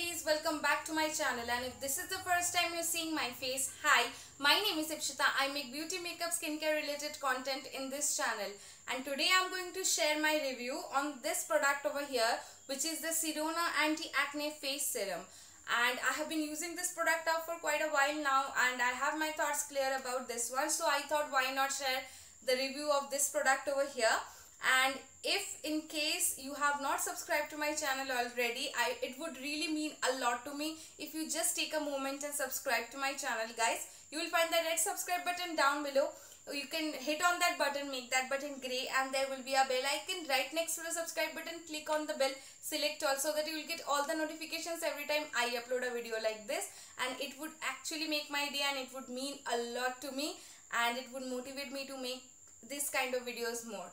ladies, welcome back to my channel, and if this is the first time you're seeing my face, hi, my name is Ipshita. I make beauty, makeup, skincare related content in this channel, and today I'm going to share my review on this product over here, which is the Sirona Anti-Acne Face Serum. And I have been using this product now for quite a while now, and I have my thoughts clear about this one, so I thought why not share the review of this product over here. And if in case you have not subscribed to my channel already, it would really mean a lot to me if you just take a moment and subscribe to my channel, guys. You will find the red subscribe button down below. You can hit on that button, make that button grey, and there will be a bell icon right next to the subscribe button. Click on the bell, select all, so that you will get all the notifications every time I upload a video like this, and it would actually make my day, and it would mean a lot to me, and it would motivate me to make this kind of videos more.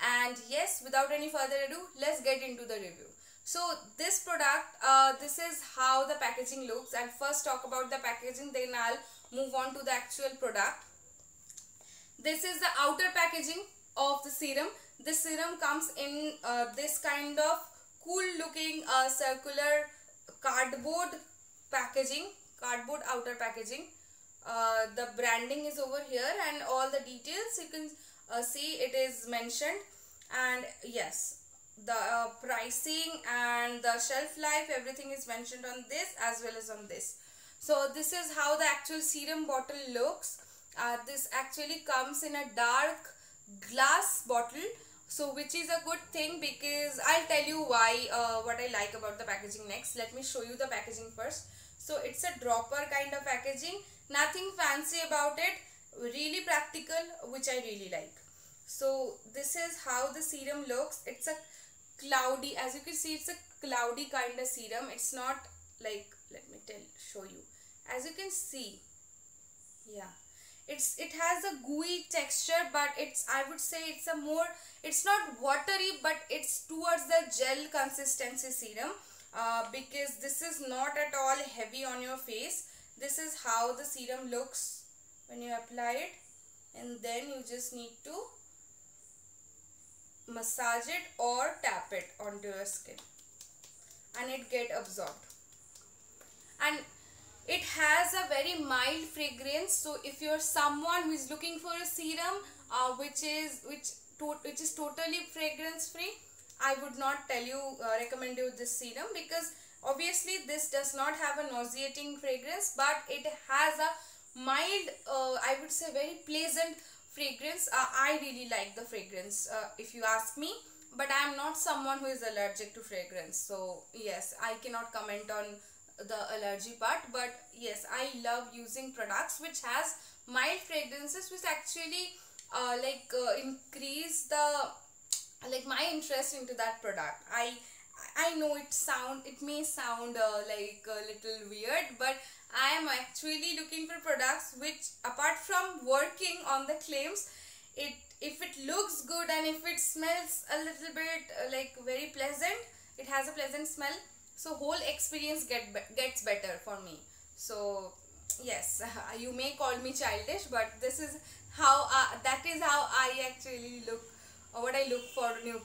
And yes, without any further ado, let's get into the review. So this product, this is how the packaging looks. I'll first talk about the packaging, then I'll move on to the actual product. This is the outer packaging of the serum. This serum comes in this kind of cool looking circular cardboard packaging, cardboard outer packaging. The branding is over here, and all the details you can see it is mentioned. And yes, the pricing and the shelf life, everything is mentioned on this as well as on this. So this is how the actual serum bottle looks. This actually comes in a dark glass bottle, so which is a good thing, because I'll tell you why, what I like about the packaging next. Let me show you the packaging first. So it's a dropper kind of packaging, nothing fancy about it, really practical, which I really like. So this is how the serum looks. It's a cloudy, as you can see, it's a cloudy kind of serum. It's not like, let me show you. As you can see, yeah, it has a gooey texture, but I would say it's not watery, but it's towards the gel consistency serum, because this is not at all heavy on your face. This is how the serum looks when you apply it, and then you just need to massage it or tap it onto your skin, and it get absorbed. And it has a very mild fragrance. So if you're someone who is looking for a serum which is totally fragrance free, I would not recommend you this serum, because obviously this does not have a nauseating fragrance, but it has a mild, I would say very pleasant fragrance. I really like the fragrance, if you ask me, but I am not someone who is allergic to fragrance, so yes, I cannot comment on the allergy part. But yes, I love using products which has mild fragrances, which actually increase the my interest into that product. I know it may sound like a little weird, but I am actually looking for products which, apart from working on the claims, if it looks good and if it smells a little bit very pleasant, it has a pleasant smell, so whole experience gets better for me. So yes, you may call me childish, but this is how that is how I actually look, or what I look for new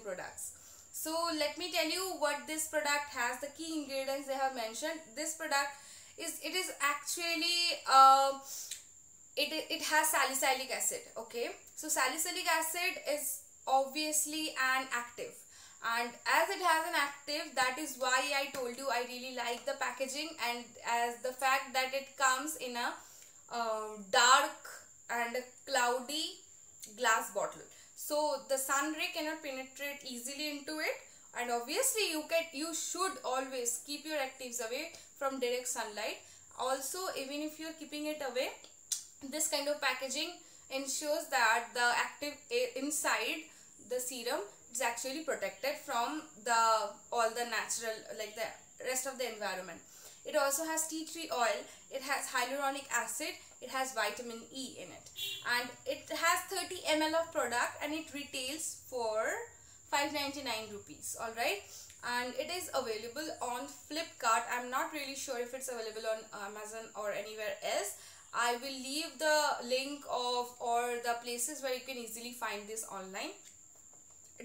products. So let me tell you what this product has, the key ingredients they have mentioned. This product is actually it has salicylic acid. Okay, so salicylic acid is obviously an active, and as it has an active, that is why I told you I really like the packaging, and as the fact that it comes in a dark and cloudy glass bottle, so the sun ray cannot penetrate easily into it. And obviously you should always keep your actives away from direct sunlight. Also, even if you are keeping it away, this kind of packaging ensures that the active inside the serum is actually protected from all the natural, like the rest of the environment. It also has tea tree oil, it has hyaluronic acid, it has vitamin E in it, and it has 30 ml of product, and it retails for 599 rupees. Alright, and it is available on Flipkart. I'm not really sure if it's available on Amazon or anywhere else. I will leave the link of or the places where you can easily find this online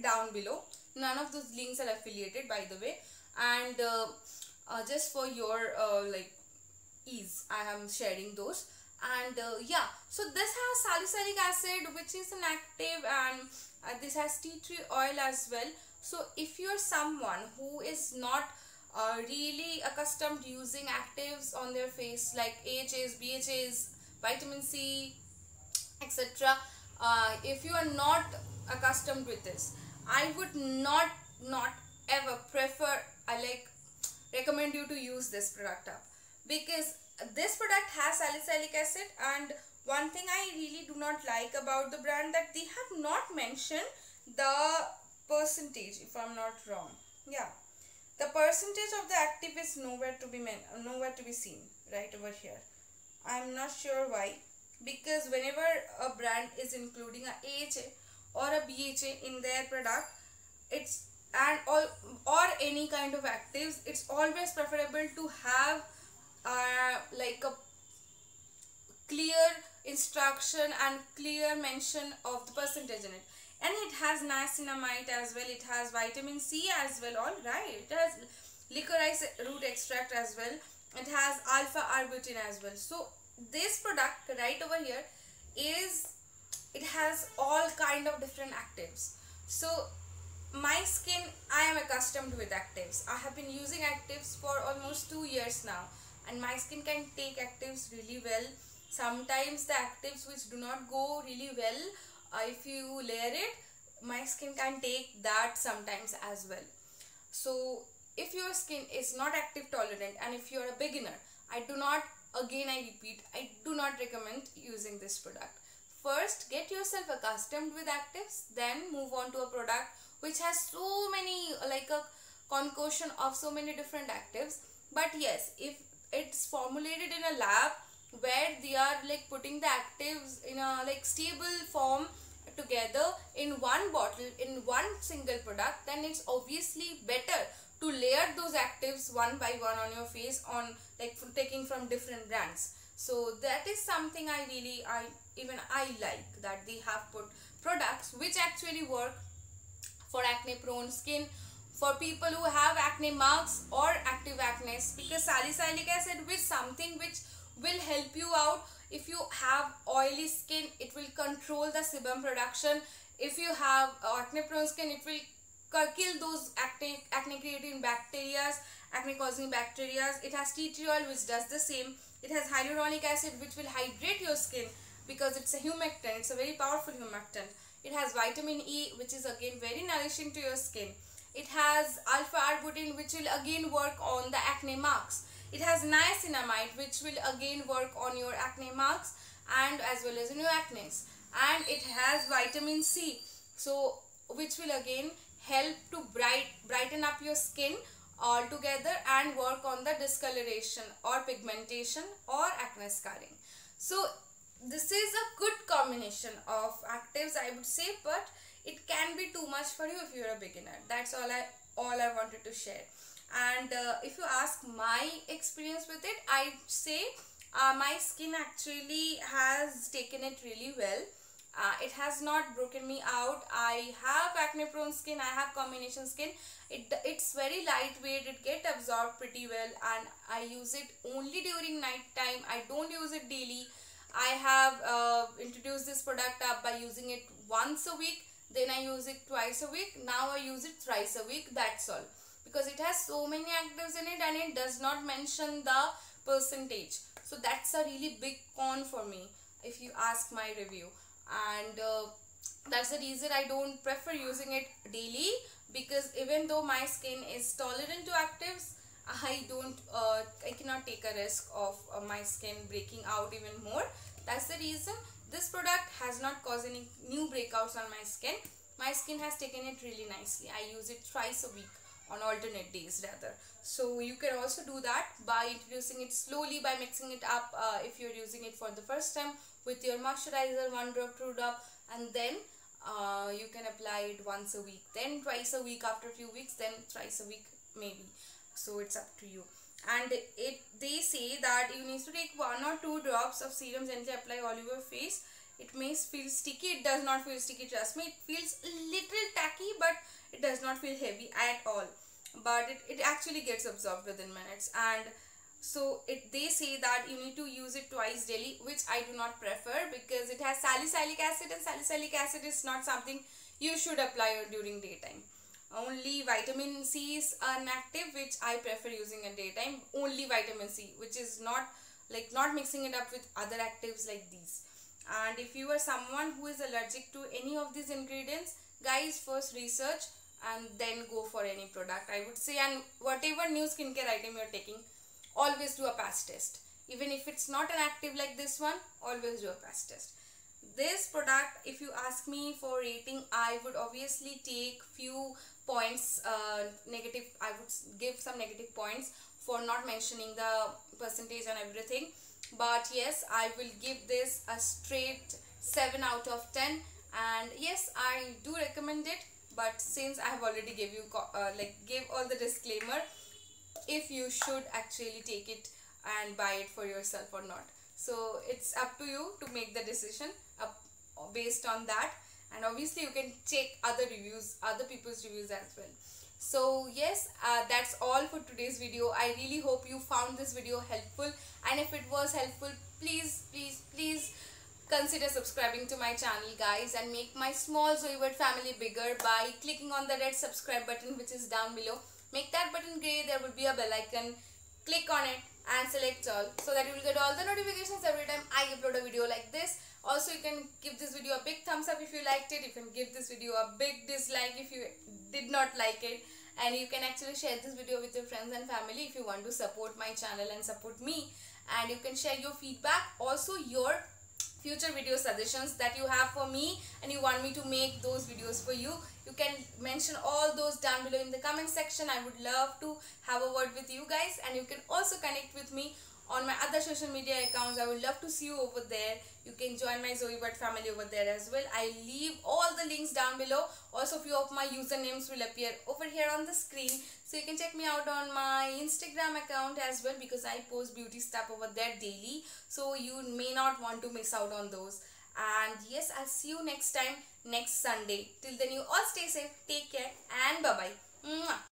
down below. None of those links are affiliated, by the way. And just for your like ease I am sharing those. And yeah, so this has salicylic acid, which is an active, and this has tea tree oil as well. So if you're someone who is not really accustomed using actives on their face like AHAs, BHAs, vitamin C, etc., if you are not accustomed with this, I would not ever prefer, I like recommend you to use this product up, because this product has salicylic acid. And one thing I really do not like about the brand, that they have not mentioned the percentage, if I'm not wrong. Yeah, the percentage of the active is nowhere to be seen right over here. I'm not sure why, because whenever a brand is including a AHA or a BHA in their product, it's and all or any kind of actives, it's always preferable to have like a clear instruction and clear mention of the percentage in it. And it has niacinamide as well, it has vitamin C as well, all right, it has licorice root extract as well, it has alpha arbutin as well. So this product right over here is, it has all kind of different actives. So my skin, I am accustomed with actives. I have been using actives for almost 2 years now, and my skin can take actives really well. Sometimes the actives which do not go really well, if you layer it, my skin can take that sometimes as well. So if your skin is not active tolerant, and if you are a beginner, I repeat, I do not recommend using this product. First, get yourself accustomed with actives, then move on to a product which has so many, like a concoction of so many different actives. But yes, if it's formulated in a lab where they are like putting the actives in a like stable form together in one bottle, in one single product, then it's obviously better to layer those actives one by one on your face, on like taking from different brands. So that is something I like, that they have put products which actually work for acne prone skin, for people who have acne marks or active acne, because salicylic acid is something which will help you out. If you have oily skin, it will control the sebum production. If you have acne prone skin, it will kill those acne creating bacteria, acne causing bacteria. It has tea tree oil which does the same. It has hyaluronic acid which will hydrate your skin, because it's a humectant, it's a very powerful humectant. It has vitamin E, which is again very nourishing to your skin. It has alpha arbutin, which will again work on the acne marks. It has niacinamide, which will again work on your acne marks and as well as in your acne. And it has vitamin C, so which will again help to brighten up your skin altogether and work on the discoloration or pigmentation or acne scarring. So this is a good combination of actives, I would say, but it can be too much for you if you're a beginner. That's all I wanted to share. And if you ask my experience with it, I'd say my skin actually has taken it really well. It has not broken me out. I have acne prone skin, I have combination skin. It's very lightweight, it gets absorbed pretty well, and I use it only during night time. I don't use it daily. I have introduced this product up by using it once a week, then I use it twice a week, now I use it thrice a week, that's all. Because it has so many actives in it and it does not mention the percentage. So that's a really big con for me if you ask my review. And that's the reason I don't prefer using it daily, because even though my skin is tolerant to actives, I cannot take a risk of my skin breaking out even more. That's the reason this product has not caused any new breakouts on my skin. My skin has taken it really nicely. I use it twice a week, on alternate days rather. So you can also do that by introducing it slowly, by mixing it up if you're using it for the first time with your moisturizer, 1 drop, 2 drop, and then you can apply it once a week, then twice a week after a few weeks, then thrice a week maybe. So it's up to you. And they say that you need to take 1 or 2 drops of serum gently apply all over your face. It may feel sticky. It does not feel sticky, trust me. It feels a little tacky, but it does not feel heavy at all. but it actually gets absorbed within minutes. And so they say that you need to use it twice daily, which I do not prefer, because it has salicylic acid, and salicylic acid is not something you should apply during daytime. Only vitamin C is an active which I prefer using in daytime. Only vitamin C, which is not not mixing it up with other actives like these. And if you are someone who is allergic to any of these ingredients, guys, first research and then go for any product, I would say. And whatever new skincare item you're taking, always do a patch test. Even if it's not an active like this one, always do a patch test. This product, if you ask me for rating, I would obviously take few points negative. I would give some negative points for not mentioning the percentage and everything, but yes, I will give this a straight 7 out of 10. And yes, I do recommend it, but since I have already give you gave all the disclaimer, if you should actually take it and buy it for yourself or not. So it's up to you to make the decision based on that. And obviously you can check other reviews, other people's reviews as well. So yes, that's all for today's video. I really hope you found this video helpful, and if it was helpful, please consider subscribing to my channel, guys, and make my small Zoe Bird family bigger by clicking on the red subscribe button which is down below. Make that button grey. There will be a bell icon. Click on it and select all, so that you will get all the notifications every time I upload a video like this. Also, you can give this video a big thumbs up if you liked it. You can give this video a big dislike if you did not like it. And you can actually share this video with your friends and family if you want to support my channel and support me. And you can share your feedback, also your future video suggestions that you have for me and you want me to make those videos for you. You can mention all those down below in the comment section. I would love to have a word with you guys, and you can also connect with me on my other social media accounts. I would love to see you over there. You can join my Zoe Bird family over there as well. I leave all the links down below. Also, few of my usernames will appear over here on the screen, so you can check me out on my Instagram account as well, because I post beauty stuff over there daily, so you may not want to miss out on those. And yes, I'll see you next time, next Sunday. Till then, you all stay safe, take care, and bye bye.